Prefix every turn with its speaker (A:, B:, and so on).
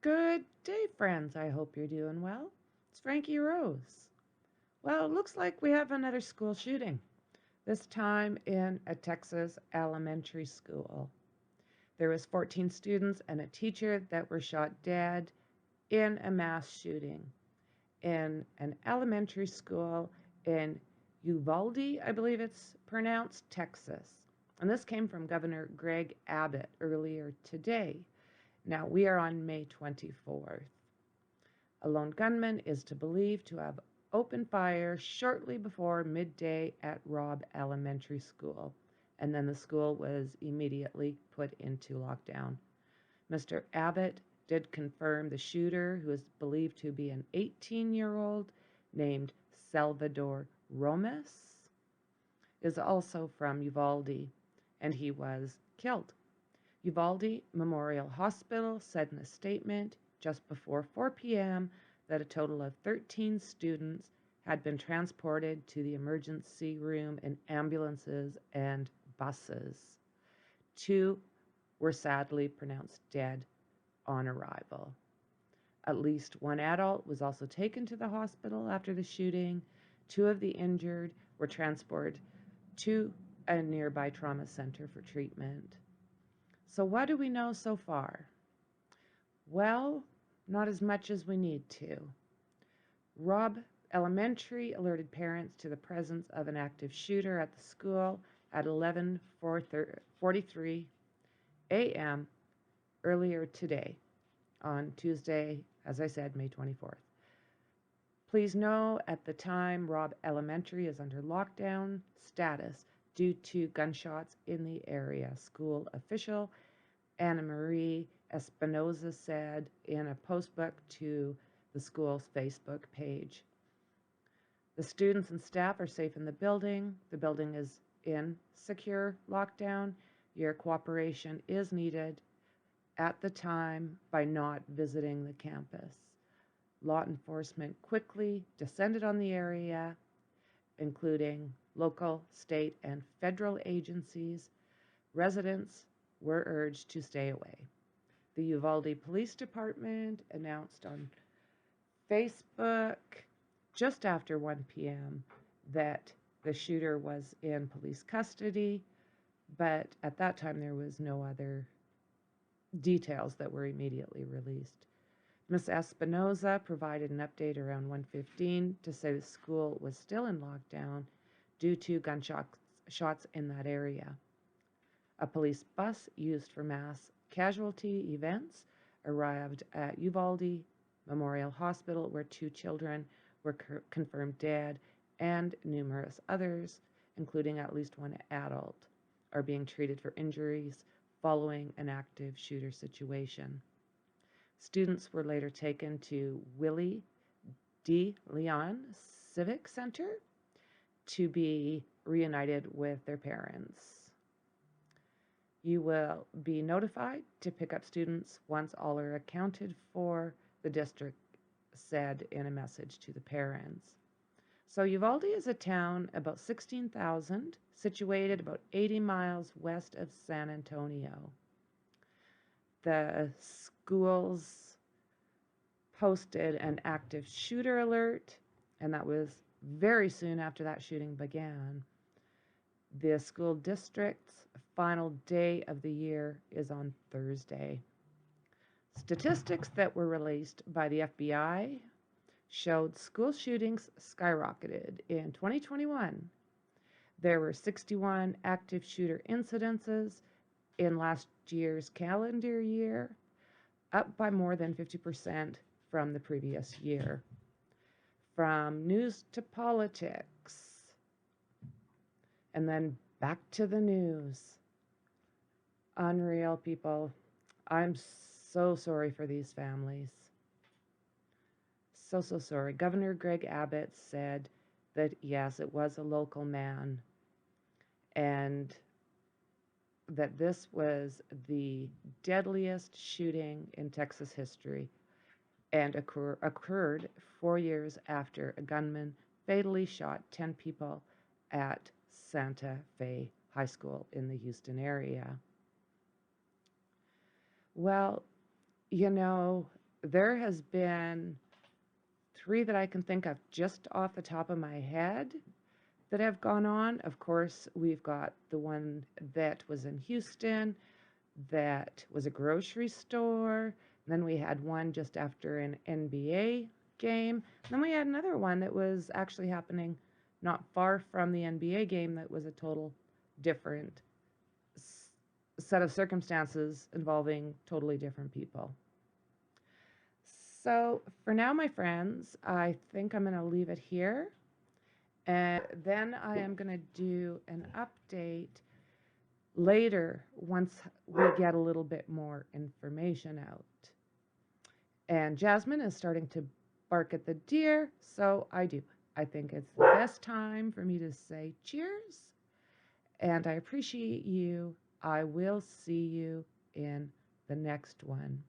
A: Good day, friends. I hope you're doing well. It's Frankie Rose. Well, it looks like we have another school shooting, this time in a Texas elementary school. There was 14 students and a teacher that were shot dead in a mass shooting in an elementary school in Uvalde, I believe it's pronounced, Texas. And this came from Governor Greg Abbott earlier today. Now, we are on May 24th. A lone gunman is believed to have opened fire shortly before midday at Robb Elementary School, and then the school was immediately put into lockdown. Mr. Abbott did confirm the shooter, who is believed to be an 18-year-old named Salvador Romas, is also from Uvalde, and he was killed. Uvalde Memorial Hospital said in a statement just before 4 p.m. that a total of 13 students had been transported to the emergency room in ambulances and buses. 2 were sadly pronounced dead on arrival. At least 1 adult was also taken to the hospital after the shooting. 2 of the injured were transported to a nearby trauma center for treatment. So what do we know so far? Well, not as much as we need to. Robb Elementary alerted parents to the presence of an active shooter at the school at 11:43 a.m. earlier today, on Tuesday, as I said, May 24th. Please know at the time Robb Elementary is under lockdown status due to gunshots in the area. School official Anna Marie Espinoza said in a postbook to the school's Facebook page. The students and staff are safe in the building. The building is in secure lockdown. Your cooperation is needed at the time by not visiting the campus. Law enforcement quickly descended on the area, including local, state, and federal agencies. Residents were urged to stay away. The Uvalde Police Department announced on Facebook just after 1 p.m. that the shooter was in police custody, but at that time there was no other details that were immediately released. Ms. Espinoza provided an update around 1:15 to say the school was still in lockdown due to gunshots in that area. A police bus used for mass casualty events arrived at Uvalde Memorial Hospital, where 2 children were confirmed dead, and numerous others, including at least 1 adult, are being treated for injuries following an active shooter situation. Students were later taken to Willie D. Leon Civic Center to be reunited with their parents. You will be notified to pick up students once all are accounted for, the district said in a message to the parents. So Uvalde is a town about 16,000, situated about 80 miles west of San Antonio. The schools posted an active shooter alert, and that was very soon after that shooting began. The school district's final day of the year is on Thursday. Statistics that were released by the FBI showed school shootings skyrocketed in 2021. There were 61 active shooter incidences in last year's calendar year, up by more than 50% from the previous year. From news to politics, and then back to the news. Unreal, people. I'm so sorry for these families. So sorry. Governor Greg Abbott said that, yes, it was a local man, and that this was the deadliest shooting in Texas history, and occurred 4 years after a gunman fatally shot 10 people at Santa Fe High School in the Houston area. Well, you know, there has been 3 that I can think of just off the top of my head that have gone on. Of course, we've got the one that was in Houston, that was a grocery store. Then we had one just after an NBA game. Then we had another one that was actually happening not far from the NBA game that was a total different set of circumstances involving totally different people. So for now, my friends, I think I'm going to leave it here. And then I am going to do an update later once we get a little bit more information out. And Jasmine is starting to bark at the deer, so I think it's the best time for me to say cheers. And I appreciate you. I will see you in the next one.